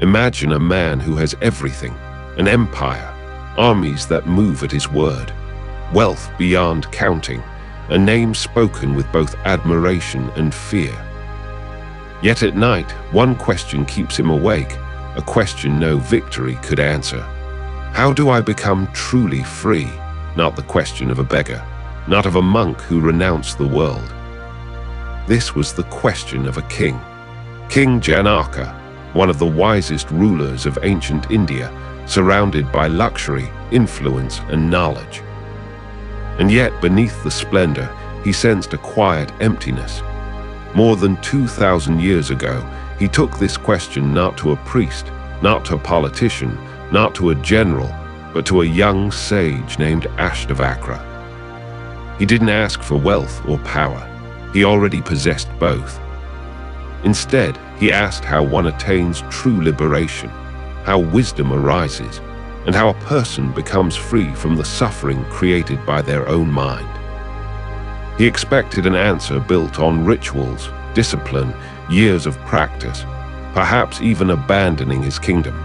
Imagine a man who has everything, an empire, armies that move at his word, wealth beyond counting, a name spoken with both admiration and fear. Yet at night, one question keeps him awake, a question no victory could answer. How do I become truly free? Not the question of a beggar, not of a monk who renounced the world. This was the question of a king. King Janaka, one of the wisest rulers of ancient India, surrounded by luxury, influence, and knowledge. And yet, beneath the splendor, he sensed a quiet emptiness. More than 2,000 years ago, he took this question not to a priest, not to a politician, not to a general, but to a young sage named Ashtavakra. He didn't ask for wealth or power. He already possessed both. Instead, he asked how one attains true liberation, how wisdom arises, and how a person becomes free from the suffering created by their own mind. He expected an answer built on rituals, discipline, years of practice, perhaps even abandoning his kingdom.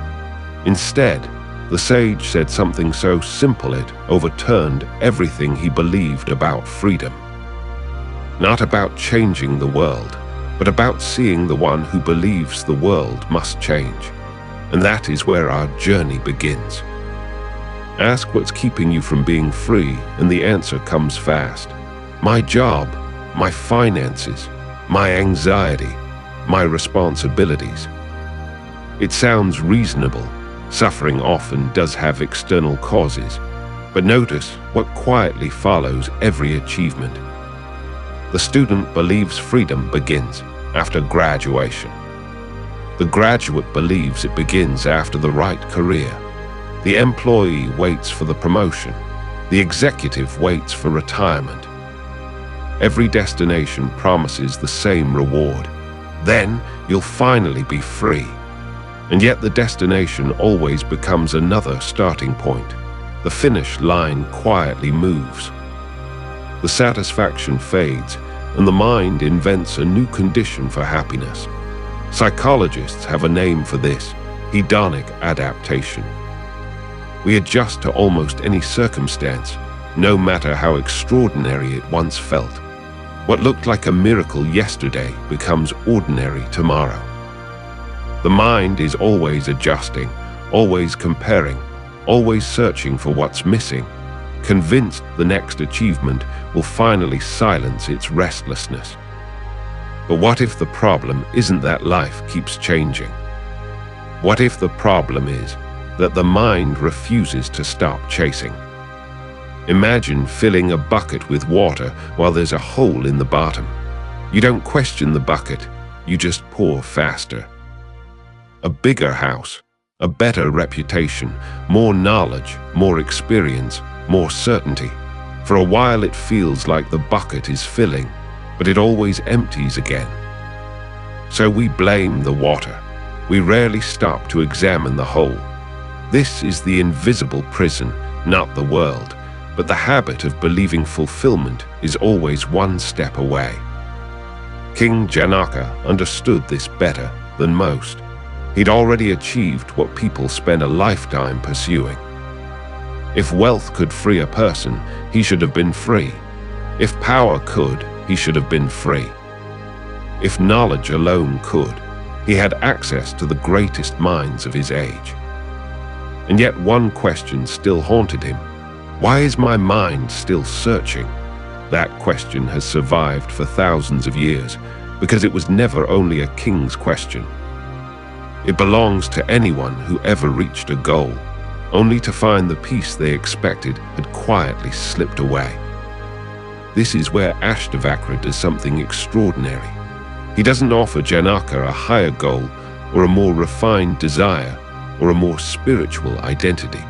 Instead, the sage said something so simple it overturned everything he believed about freedom. Not about changing the world, but about seeing the one who believes the world must change. And that is where our journey begins. Ask what's keeping you from being free, and the answer comes fast. My job, my finances, my anxiety, my responsibilities. It sounds reasonable. Suffering often does have external causes, but notice what quietly follows every achievement. The student believes freedom begins after graduation. The graduate believes it begins after the right career. The employee waits for the promotion. The executive waits for retirement. Every destination promises the same reward. Then you'll finally be free. And yet the destination always becomes another starting point. The finish line quietly moves. The satisfaction fades, and the mind invents a new condition for happiness. Psychologists have a name for this: hedonic adaptation. We adjust to almost any circumstance, no matter how extraordinary it once felt. What looked like a miracle yesterday becomes ordinary tomorrow. The mind is always adjusting, always comparing, always searching for what's missing, convinced the next achievement will finally silence its restlessness. But what if the problem isn't that life keeps changing? What if the problem is that the mind refuses to stop chasing? Imagine filling a bucket with water while there's a hole in the bottom. You don't question the bucket, you just pour faster. A bigger house, a better reputation, more knowledge, more experience, more certainty. For a while it feels like the bucket is filling, but it always empties again. So we blame the water. We rarely stop to examine the hole. This is the invisible prison, not the world, but the habit of believing fulfillment is always one step away. King Janaka understood this better than most. He'd already achieved what people spend a lifetime pursuing. If wealth could free a person, he should have been free. If power could, he should have been free. If knowledge alone could, he had access to the greatest minds of his age. And yet one question still haunted him. Why is my mind still searching? That question has survived for thousands of years because it was never only a king's question. It belongs to anyone who ever reached a goal, only to find the peace they expected had quietly slipped away. This is where Ashtavakra does something extraordinary. He doesn't offer Janaka a higher goal or a more refined desire or a more spiritual identity.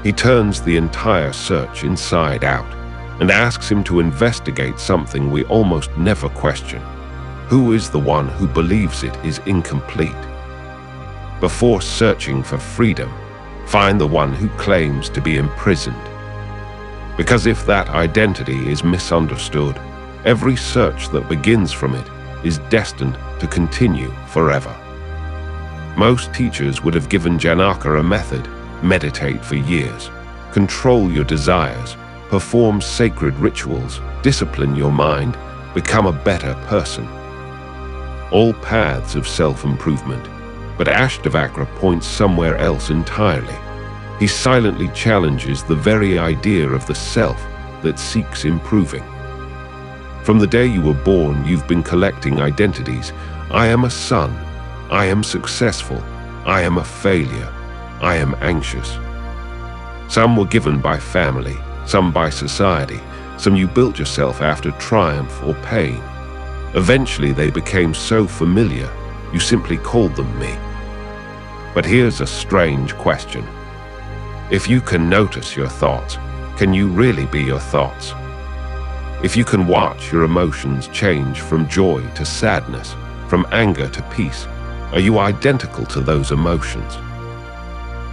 He turns the entire search inside out and asks him to investigate something we almost never question. Who is the one who believes it is incomplete? Before searching for freedom, find the one who claims to be imprisoned. Because if that identity is misunderstood, every search that begins from it is destined to continue forever. Most teachers would have given Janaka a method: meditate for years, control your desires, perform sacred rituals, discipline your mind, become a better person. All paths of self-improvement, but Ashtavakra points somewhere else entirely. He silently challenges the very idea of the self that seeks improving. From the day you were born, you've been collecting identities. I am a son. I am successful. I am a failure. I am anxious. Some were given by family, some by society, some you built yourself after triumph or pain. Eventually they became so familiar, you simply called them me. But here's a strange question. If you can notice your thoughts, can you really be your thoughts? If you can watch your emotions change from joy to sadness, from anger to peace, are you identical to those emotions?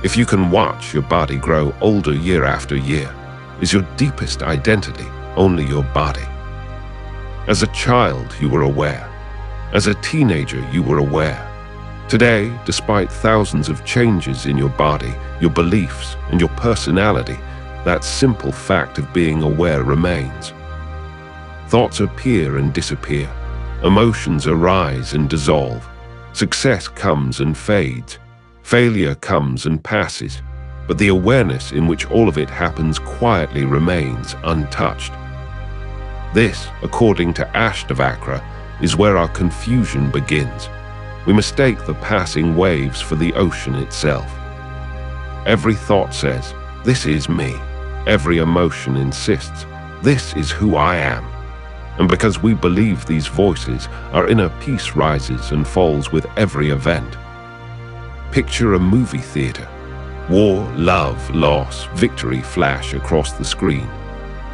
If you can watch your body grow older year after year, is your deepest identity only your body? As a child, you were aware. As a teenager, you were aware. Today, despite thousands of changes in your body, your beliefs, and your personality, that simple fact of being aware remains. Thoughts appear and disappear. Emotions arise and dissolve. Success comes and fades. Failure comes and passes. But the awareness in which all of it happens quietly remains untouched. This, according to Ashtavakra, is where our confusion begins. We mistake the passing waves for the ocean itself. Every thought says, "This is me." Every emotion insists, "This is who I am." And because we believe these voices, our inner peace rises and falls with every event. Picture a movie theater. War, love, loss, victory flash across the screen.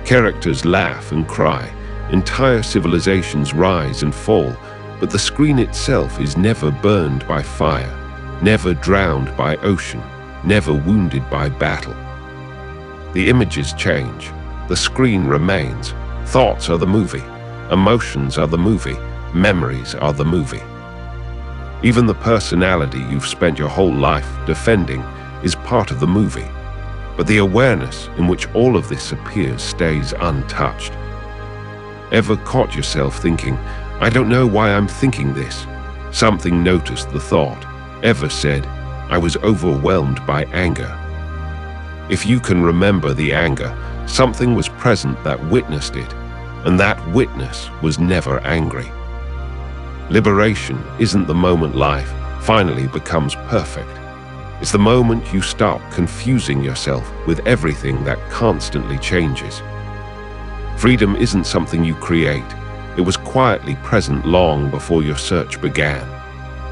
Characters laugh and cry. Entire civilizations rise and fall, but the screen itself is never burned by fire, never drowned by ocean, never wounded by battle. The images change. The screen remains. Thoughts are the movie. Emotions are the movie. Memories are the movie. Even the personality you've spent your whole life defending is part of the movie. But the awareness in which all of this appears stays untouched. Ever caught yourself thinking, "I don't know why I'm thinking this"? Something noticed the thought. Ever said, "I was overwhelmed by anger"? If you can remember the anger, something was present that witnessed it, and that witness was never angry. Liberation isn't the moment life finally becomes perfect. It's the moment you stop confusing yourself with everything that constantly changes. Freedom isn't something you create. It was quietly present long before your search began.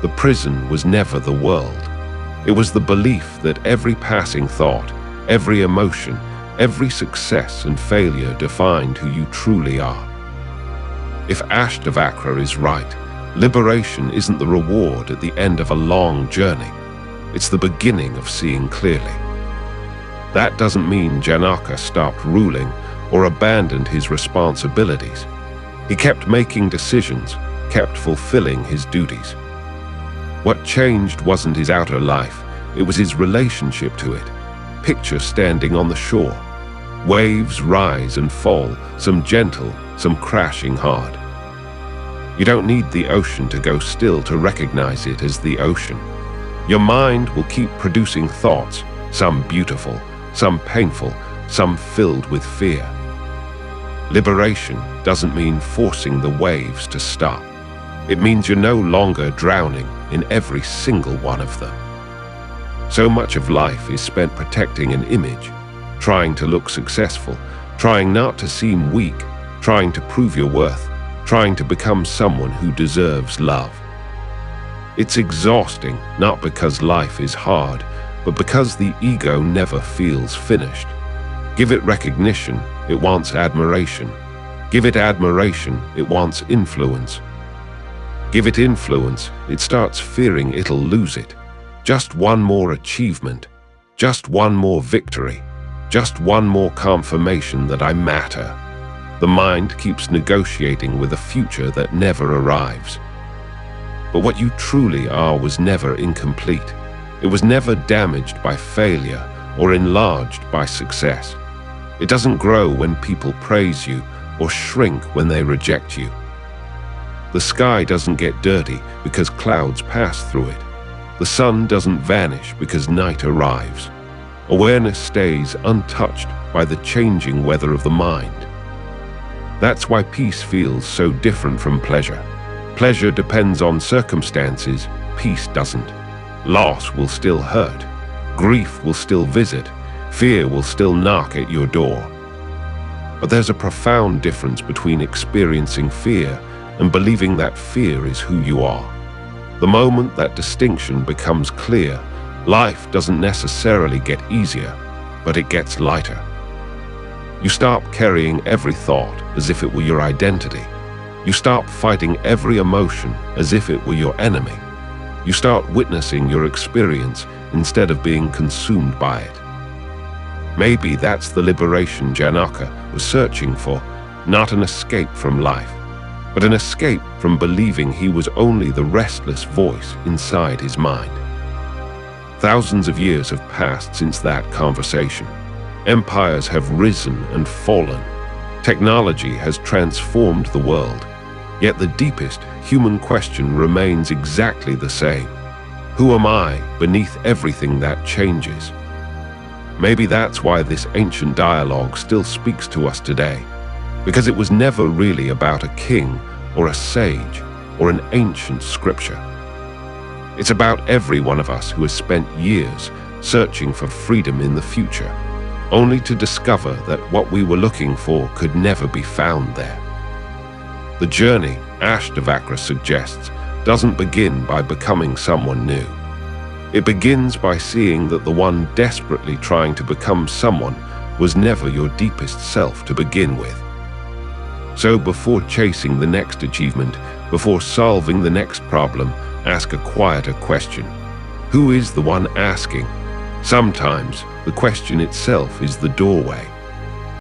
The prison was never the world. It was the belief that every passing thought, every emotion, every success and failure defined who you truly are. If Ashtavakra is right, liberation isn't the reward at the end of a long journey. It's the beginning of seeing clearly. That doesn't mean Janaka stopped ruling or abandoned his responsibilities. He kept making decisions, kept fulfilling his duties. What changed wasn't his outer life, it was his relationship to it. Picture standing on the shore. Waves rise and fall, some gentle, some crashing hard. You don't need the ocean to go still to recognize it as the ocean. Your mind will keep producing thoughts, some beautiful, some painful, some filled with fear. Liberation doesn't mean forcing the waves to stop. It means you're no longer drowning in every single one of them. So much of life is spent protecting an image, trying to look successful, trying not to seem weak, trying to prove your worth, trying to become someone who deserves love. It's exhausting, not because life is hard, but because the ego never feels finished. Give it recognition, it wants admiration. Give it admiration, it wants influence. Give it influence, it starts fearing it'll lose it. Just one more achievement, just one more victory, just one more confirmation that I matter. The mind keeps negotiating with a future that never arrives. But what you truly are was never incomplete. It was never damaged by failure or enlarged by success. It doesn't grow when people praise you or shrink when they reject you. The sky doesn't get dirty because clouds pass through it. The sun doesn't vanish because night arrives. Awareness stays untouched by the changing weather of the mind. That's why peace feels so different from pleasure. Pleasure depends on circumstances, peace doesn't. Loss will still hurt. Grief will still visit. Fear will still knock at your door. But there's a profound difference between experiencing fear and believing that fear is who you are. The moment that distinction becomes clear, life doesn't necessarily get easier, but it gets lighter. You stop carrying every thought as if it were your identity. You stop fighting every emotion as if it were your enemy. You start witnessing your experience instead of being consumed by it. Maybe that's the liberation Janaka was searching for, not an escape from life, but an escape from believing he was only the restless voice inside his mind. Thousands of years have passed since that conversation. Empires have risen and fallen. Technology has transformed the world. Yet the deepest human question remains exactly the same. Who am I beneath everything that changes? Maybe that's why this ancient dialogue still speaks to us today, because it was never really about a king or a sage or an ancient scripture. It's about every one of us who has spent years searching for freedom in the future, only to discover that what we were looking for could never be found there. The journey, Ashtavakra suggests, doesn't begin by becoming someone new. It begins by seeing that the one desperately trying to become someone was never your deepest self to begin with. So before chasing the next achievement, before solving the next problem, ask a quieter question. Who is the one asking? Sometimes the question itself is the doorway.